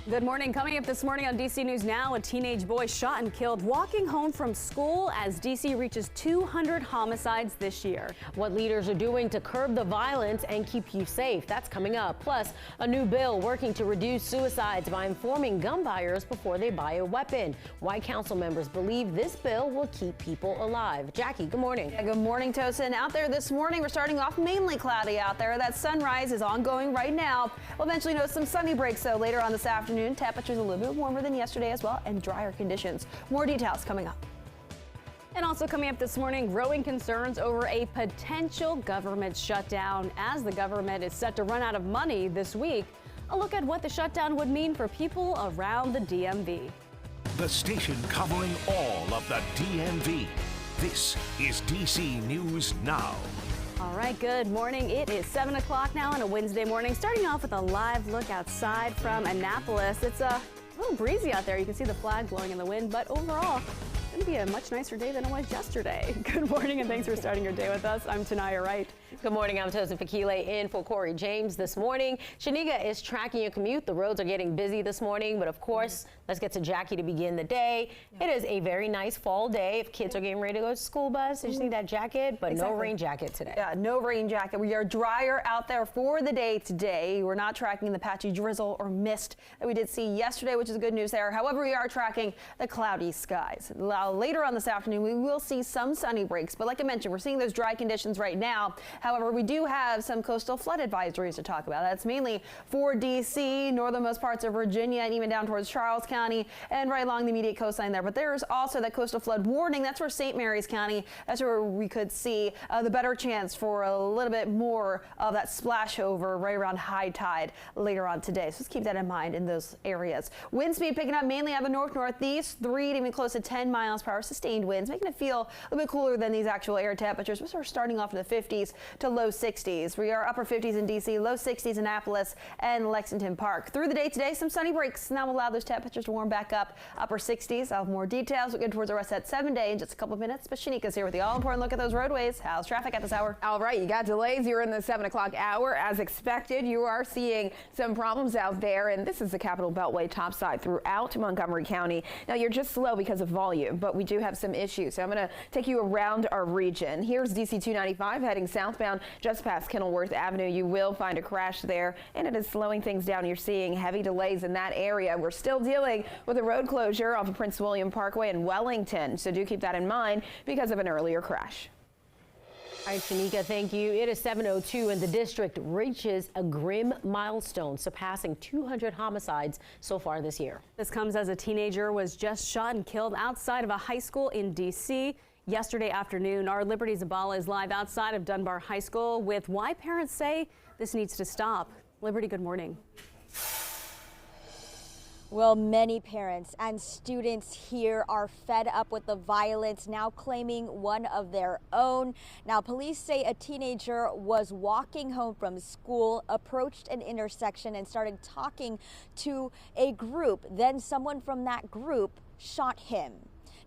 Good morning. Coming up this morning on DC News Now, a teenage boy shot and killed walking home from school as DC reaches 200 homicides this year. What leaders are doing to curb the violence and keep you safe. That's coming up. Plus, a new bill working to reduce suicides by informing gun buyers before they buy a weapon. Why council members believe this bill will keep people alive. Jackie, good morning. Yeah, good morning, Tosin. Out there this morning, we're starting off mainly cloudy out there. That sunrise is ongoing right now. We'll eventually notice some sunny breaks, though, later on this afternoon. Temperatures a little bit warmer than yesterday as well, and drier conditions. More details coming up. And also coming up this morning, growing concerns over a potential government shutdown as the government is set to run out of money this week. A look at what the shutdown would mean for people around the DMV. The station covering all of the DMV. This is DC News Now. All right, good morning. It is 7 o'clock now on a Wednesday morning. Starting off with a live look outside from Annapolis. It's a little breezy out there. You can see the flag blowing in the wind, but overall, it's going to be a much nicer day than it was yesterday. Good morning, and thanks for starting your day with us. I'm Tanaya Wright. Good morning. I'm Tosin Fakile in for Corey James this morning. Shanika is tracking your commute. The roads are getting busy this morning, but of course, let's get to Jackie to begin the day. It is a very nice fall day. If kids are getting ready to go to school bus, you just need that jacket, but no rain jacket today. Yeah, no rain jacket. We are drier out there for the day today. We're not tracking the patchy drizzle or mist that we did see yesterday, which is good news there. However, we are tracking the cloudy skies. Later on this afternoon, we will see some sunny breaks, but like I mentioned, we're seeing those dry conditions right now. However, we do have some coastal flood advisories to talk about. That's mainly for DC, northernmost parts of Virginia, and even down towards Charles County and right along the immediate coastline there. But there's also that coastal flood warning. That's for St. Mary's County. That's where we could see the better chance for a little bit more of that splash over right around high tide later on today. So let's keep that in mind in those areas. Wind speed picking up mainly out of the north-northeast, 3 to even close to 10 miles per hour, sustained winds, making it feel a little bit cooler than these actual air temperatures. We're starting off in the 50s to low 60s. We are upper 50s in DC, low 60s in Annapolis and Lexington Park. Through the day today, some sunny breaks. Now we'll allow those temperatures to warm back up, upper 60s. I'll have more details. We'll get towards the rest of that 7-day in just a couple of minutes. But Shanika's here with the all-important look at those roadways. How's traffic at this hour? All right, you got delays. You're in the 7 o'clock hour. As expected, you are seeing some problems out there, and this is the Capital Beltway topside throughout Montgomery County. Now, you're just slow because of volume, but we do have some issues. So I'm going to take you around our region. Here's DC 295 heading southbound just past Kenilworth Avenue. You will find a crash there, and it is slowing things down. You're seeing heavy delays in that area. We're still dealing with a road closure off of Prince William Parkway in Wellington, so do keep that in mind because of an earlier crash. All right, Shanika, thank you. It is 7:02 and the district reaches a grim milestone, surpassing 200 homicides so far this year. This comes as a teenager was just shot and killed outside of a high school in D.C. yesterday afternoon. Our Liberty Zabala is live outside of Dunbar High School with why parents say this needs to stop. Liberty, good morning. Well, many parents and students here are fed up with the violence, now claiming one of their own. Now, police say a teenager was walking home from school, approached an intersection and started talking to a group. Then someone from that group shot him.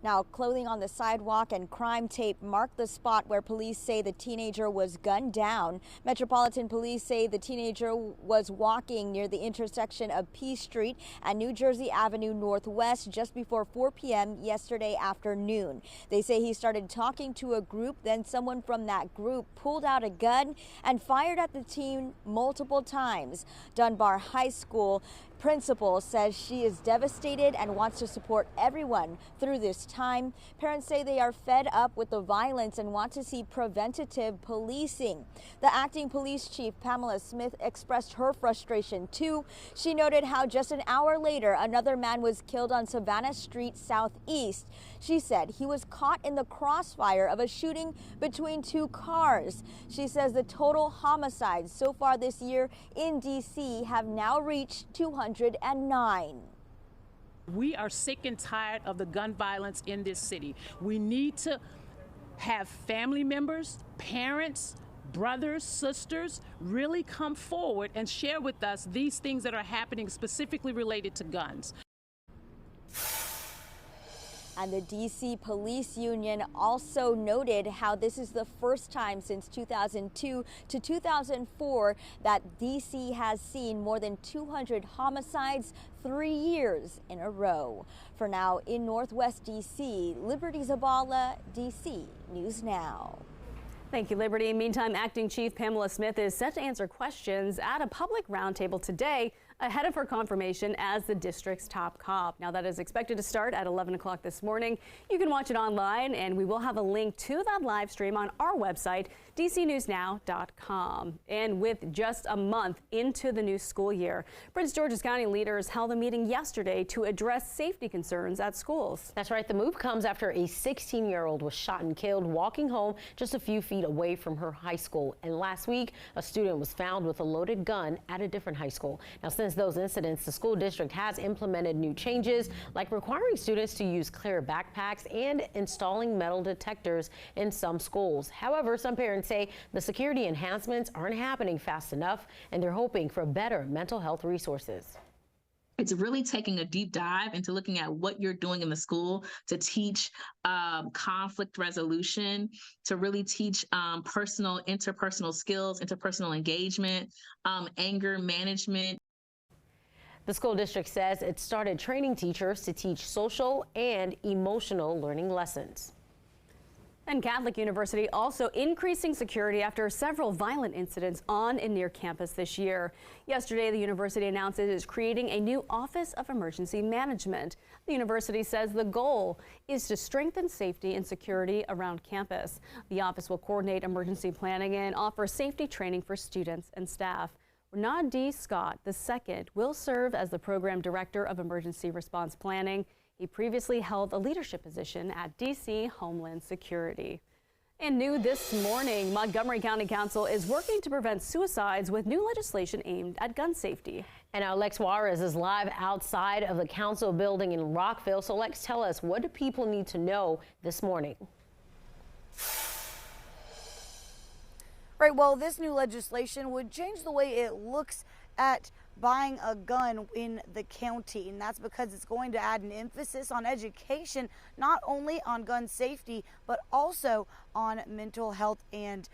Now, clothing on the sidewalk and crime tape mark the spot where police say the teenager was gunned down. Metropolitan Police say the teenager was walking near the intersection of P Street and New Jersey Avenue Northwest just before 4 p.m. yesterday afternoon. They say he started talking to a group, then someone from that group pulled out a gun and fired at the teen multiple times. Dunbar High School principal says she is devastated and wants to support everyone through this time. Parents say they are fed up with the violence and want to see preventative policing. The acting police chief, Pamela Smith, expressed her frustration too. She noted how just an hour later, another man was killed on Savannah Street Southeast. She said he was caught in the crossfire of a shooting between two cars. She says the total homicides so far this year in D.C. have now reached 209. We are sick and tired of the gun violence in this city. We need to have family members, parents, brothers, sisters really come forward and share with us these things that are happening specifically related to guns. And the DC Police Union also noted how this is the first time since 2002 to 2004 that DC has seen more than 200 homicides 3 years in a row. For now, in Northwest DC, Liberty Zabala, DC News Now. Thank you, Liberty. Meantime, Acting Chief Pamela Smith is set to answer questions at a public roundtable today ahead of her confirmation as the district's top cop. Now, that is expected to start at 11 o'clock this morning. You can watch it online, and we will have a link to that live stream on our website, dcnewsnow.com. And with just a month into the new school year, Prince George's County leaders held a meeting yesterday to address safety concerns at schools. That's right. The move comes after a 16-year-old was shot and killed walking home just a few feet away from her high school. And last week, a student was found with a loaded gun at a different high school. Now, since those incidents, the school district has implemented new changes, like requiring students to use clear backpacks and installing metal detectors in some schools. However, some parents say the security enhancements aren't happening fast enough, and they're hoping for better mental health resources. It's really taking a deep dive into looking at what you're doing in the school to teach conflict resolution, to really teach interpersonal skills, interpersonal engagement, anger management. The school district says it started training teachers to teach social and emotional learning lessons. And Catholic University also increasing security after several violent incidents on and near campus this year. Yesterday, the university announced it is creating a new Office of Emergency Management. The university says the goal is to strengthen safety and security around campus. The office will coordinate emergency planning and offer safety training for students and staff. Renaud D. Scott II will serve as the program director of emergency response planning. He previously held a leadership position at D.C. Homeland Security. And new this morning, Montgomery County Council is working to prevent suicides with new legislation aimed at gun safety. And now Lex Juarez is live outside of the council building in Rockville. So Lex, tell us, what do people need to know this morning? Right, well, this new legislation would change the way it looks at buying a gun in the county, and that's because it's going to add an emphasis on education, not only on gun safety, but also on mental health and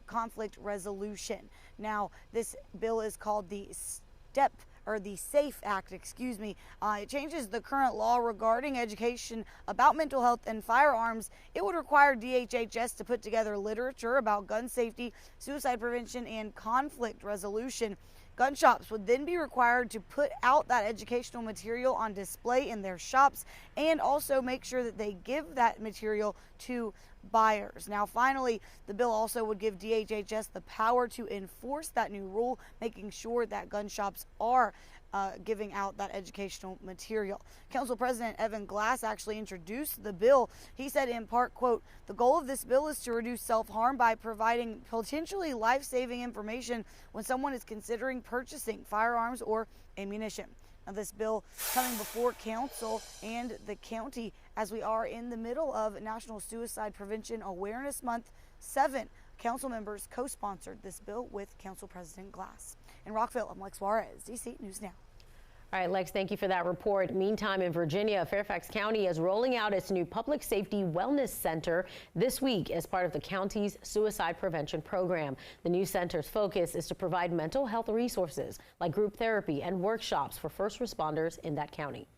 conflict resolution. Now, this bill is called the SAFE Act, It changes the current law regarding education about mental health and firearms. It would require DHHS to put together literature about gun safety, suicide prevention, and conflict resolution. Gun shops would then be required to put out that educational material on display in their shops and also make sure that they give that material to buyers. Now, finally, the bill also would give DHHS the power to enforce that new rule, making sure that gun shops are giving out that educational material. Council President Evan Glass actually introduced the bill. He said in part, quote, "The goal of this bill is to reduce self-harm by providing potentially life-saving information when someone is considering purchasing firearms or ammunition." Now, this bill coming before council and the county as we are in the middle of National Suicide Prevention Awareness Month. 7 council members co-sponsored this bill with Council President Glass. In Rockville, I'm Lex Juarez, DC News Now. All right, Lex, thank you for that report. Meantime, in Virginia, Fairfax County is rolling out its new Public Safety Wellness Center this week as part of the county's suicide prevention program. The new center's focus is to provide mental health resources like group therapy and workshops for first responders in that county.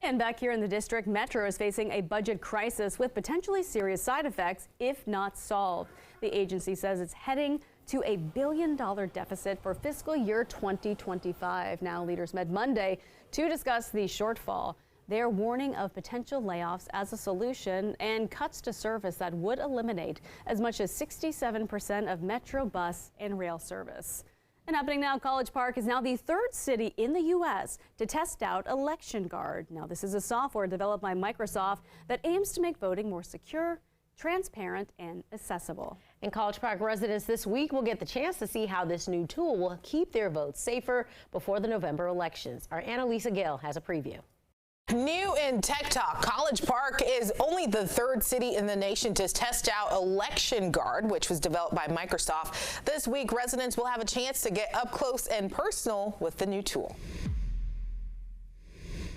And back here in the district, Metro is facing a budget crisis with potentially serious side effects if not solved. The agency says it's heading to a $1 billion deficit for fiscal year 2025. Now, leaders met Monday to discuss the shortfall. They're warning of potential layoffs as a solution and cuts to service that would eliminate as much as 67% of Metro bus and rail service. And happening now, College Park is now the 3rd city in the U.S. to test out Election Guard. Now, this is a software developed by Microsoft that aims to make voting more secure, transparent, and accessible. And College Park residents this week will get the chance to see how this new tool will keep their votes safer before the November elections. Our Annalisa Gale has a preview. New in Tech Talk, College Park is only the 3rd city in the nation to test out Election Guard, which was developed by Microsoft. This week, residents will have a chance to get up close and personal with the new tool.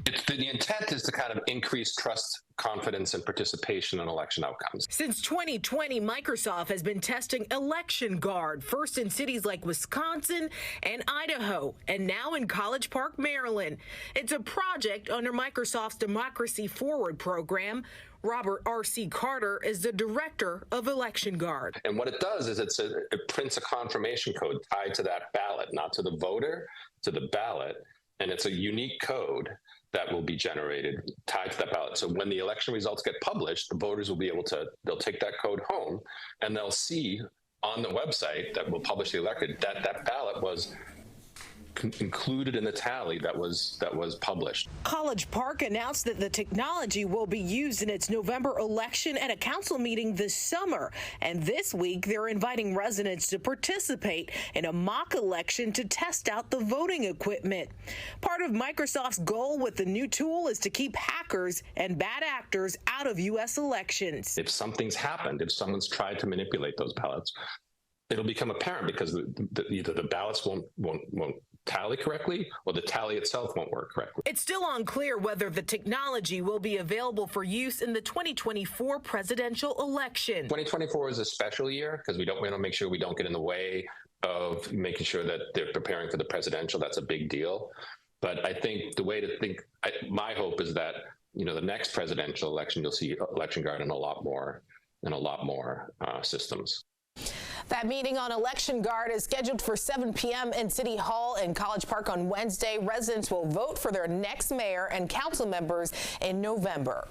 It's the the intent is to kind of increase trust, confidence, and participation in election outcomes. Since 2020, Microsoft has been testing Election Guard, first in cities like Wisconsin and Idaho, and now in College Park, Maryland. It's a project under Microsoft's Democracy Forward program. Robert R.C. Carter is the director of Election Guard. And what it does is it prints a confirmation code tied to that ballot, not to the voter, to the ballot. And it's a unique code that will be generated tied to that ballot. So when the election results get published, the voters will be able to, they'll take that code home and they'll see on the website that will publish the election that that ballot was included in the tally that was published. College Park announced that the technology will be used in its November election at a council meeting this summer. And this week, they're inviting residents to participate in a mock election to test out the voting equipment. Part of Microsoft's goal with the new tool is to keep hackers and bad actors out of U.S. elections. If something's happened, if someone's tried to manipulate those ballots, it'll become apparent because either the ballots won't tally correctly or the tally itself won't work correctly. It's still unclear whether the technology will be available for use in the 2024 presidential election. 2024 is a special year because we want to make sure we don't get in the way of making sure that they're preparing for the presidential. That's a big deal. But I think the way to think, my hope is that, the next presidential election, you'll see Election Guard in a lot more systems. That meeting on Election Guard is scheduled for 7 p.m. in City Hall in College Park on Wednesday. Residents will vote for their next mayor and council members in November.